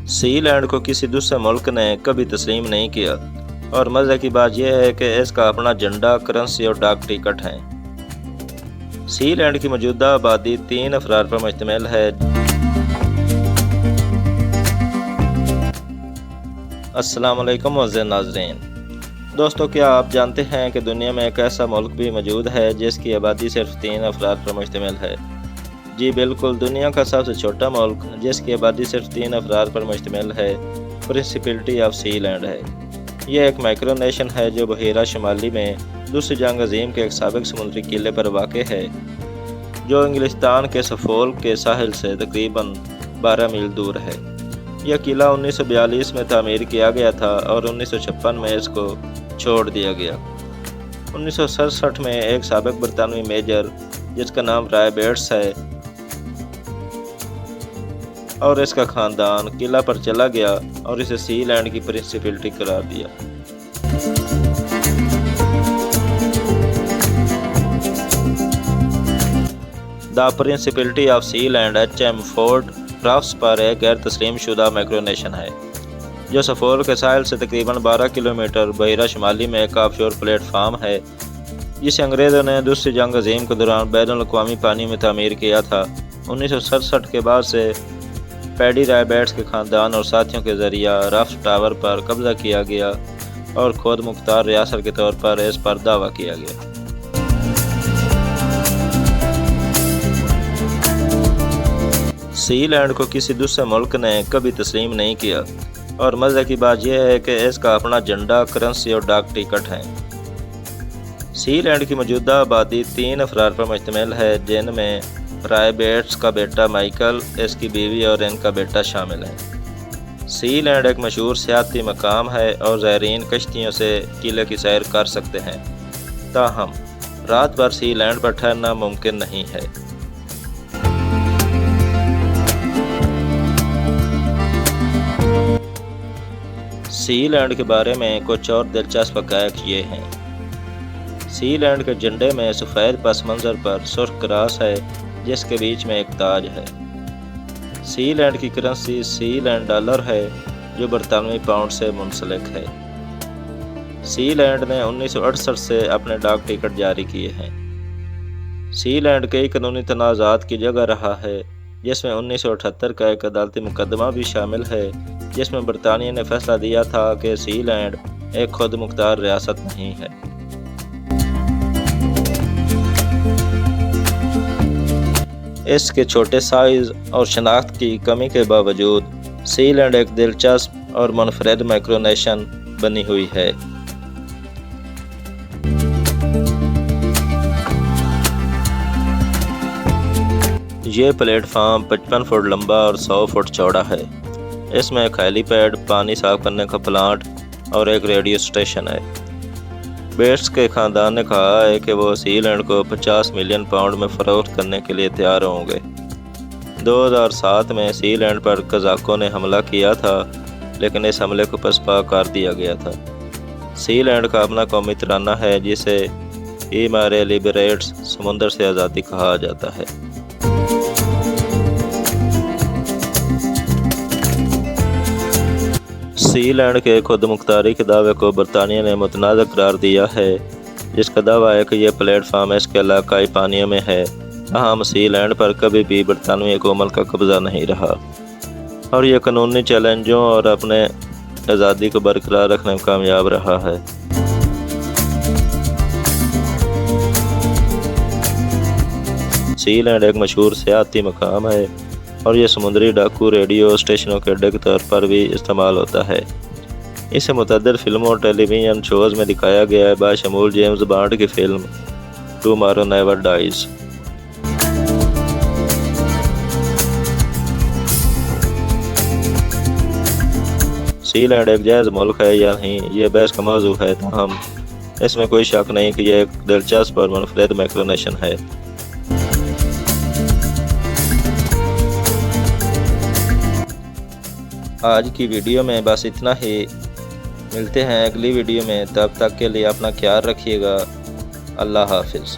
سی land کو کسی دوسرے ملک نے کبھی تسلیم نہیں کیا، اور مزے کی بات یہ ہے کہ اس کا اپنا جھنڈا، کرنسی اور ڈاک ٹکٹ ہیں۔ سی لینڈ کی موجودہ آبادی 3 افراد پر مشتمل ہے۔ السلام علیکم معزز ناظرین۔ دوستو، کیا آپ جانتے ہیں کہ دنیا میں ایک ایسا ملک بھی موجود ہے جس کی آبادی صرف 3 افراد پر مشتمل ہے؟ جی بالکل، دنیا کا سب سے چھوٹا ملک جس کی آبادی صرف 3 افراد پر مشتمل ہے، پرنسپلٹی آف سی لینڈ ہے۔ یہ ایک مائکرو نیشن ہے جو بحیرہ شمالی میں دوسری جنگ عظیم کے ایک سابق سمندری قلعے پر واقع ہے، جو انگلستان کے سفولک کے ساحل سے تقریباً 12 میل دور ہے۔ یہ قلعہ 1942 میں تعمیر کیا گیا تھا اور 1956 میں اس کو چھوڑ دیا گیا۔ 1967 میں ایک سابق برطانوی میجر جس کا نام رائے بیٹس ہے اور اس کا خاندان قلعہ پر چلا گیا اور اسے سی لینڈ کی پرنسپلٹی قرار دیا۔ The principality of Sealand HM fort Roughs پر ایک غیر تسلیم شدہ مائکرو نیشن ہے، جو سفولک کے ساحل سے تقریباً 12 کلومیٹر بحیرہ شمالی میں ایک آف شور پلیٹ فارم ہے، جسے انگریزوں نے دوسری جنگ عظیم کے دوران بین الاقوامی پانی میں تعمیر کیا تھا۔ 1967 کے بعد سے پیڈی رائے بیٹس کے خاندان اور ساتھیوں کے ذریعہ رافس ٹاور پر قبضہ کیا گیا اور خود مختار ریاست کے طور پر اس پر دعویٰ کیا گیا۔ سی لینڈ کو کسی دوسرے ملک نے کبھی تسلیم نہیں کیا، اور مزے کی بات یہ ہے کہ اس کا اپنا جھنڈا، کرنسی اور ڈاک ٹکٹ ہیں۔ سی لینڈ کی موجودہ آبادی 3 افراد پر مشتمل ہے، جن میں رائے بیٹس کا بیٹا مائیکل، اس کی بیوی اور ان کا بیٹا شامل ہیں۔ سی لینڈ ایک مشہور سیاحتی مقام ہے اور زائرین کشتیوں سے قلعے کی سیر کر سکتے ہیں، تاہم رات بھر سی لینڈ پر ٹھہرنا ممکن نہیں ہے۔ سی لینڈ کے بارے میں کچھ اور دلچسپ حقائق یہ ہیں۔ سی لینڈ کے جھنڈے میں سفید پس منظر پر سرخ کراس ہے جس کے بیچ میں ایک تاج ہے۔ سی لینڈ کی کرنسی سی لینڈ ڈالر ہے جو برطانوی پاؤنڈ سے منسلک ہے۔ سی لینڈ نے 1968 سے اپنے ڈاک ٹکٹ جاری کیے ہیں۔ سی لینڈ کئی قانونی تنازعات کی جگہ رہا ہے، جس میں 1978 کا ایک عدالتی مقدمہ بھی شامل ہے جس میں برطانیہ نے فیصلہ دیا تھا کہ سی لینڈ ایک خود مختار ریاست نہیں ہے۔ اس کے چھوٹے سائز اور شناخت کی کمی کے باوجود سی لینڈ ایک دلچسپ اور منفرد مائکرو نیشن بنی ہوئی ہے۔ یہ پلیٹ فارم 55 فٹ لمبا اور 100 فٹ چوڑا ہے۔ اس میں ایک ہیلی پیڈ، پانی صاف کرنے کا پلانٹ اور ایک ریڈیو اسٹیشن ہے۔ بیٹس کے خاندان نے کہا ہے کہ وہ سی لینڈ کو 50 ملین پاؤنڈ میں فروخت کرنے کے لیے تیار ہوں گے۔ 2007 میں سی لینڈ پر قزاقوں نے حملہ کیا تھا، لیکن اس حملے کو پسپا کر دیا گیا تھا۔ سی لینڈ کا اپنا قومی ترانہ ہے جسے ای مارے لیبریٹس، سمندر سے آزادی کہا جاتا ہے۔ سی لینڈ کے خود مختاری کے دعوے کو برطانیہ نے متنازع قرار دیا ہے، جس کا دعویٰ ہے کہ یہ پلیٹ فارم اس کے علاقائی پانیوں میں ہے، تاہم سی لینڈ پر کبھی بھی برطانوی حکومت کا قبضہ نہیں رہا، اور یہ قانونی چیلنجوں اور اپنے آزادی کو برقرار رکھنے میں کامیاب رہا ہے۔ سی لینڈ ایک مشہور سیاحتی مقام ہے اور یہ سمندری ڈاکو ریڈیو اسٹیشنوں کے اڈے کے طور پر بھی استعمال ہوتا ہے۔ اسے متعدد فلموں اور ٹیلی ویژن شوز میں دکھایا گیا ہے، بشمول جیمز بانڈ کی فلم ٹمارو نیور ڈائز۔ سی لینڈ ایک جائز ملک ہے یا نہیں، یہ بحث کا موضوع ہے، تاہم اس میں کوئی شک نہیں کہ یہ ایک دلچسپ اور منفرد مائکرو نیشن ہے۔ آج کی ویڈیو میں بس اتنا ہی، ملتے ہیں اگلی ویڈیو میں، تب تک کے لیے اپنا خیال رکھیے گا۔ اللہ حافظ۔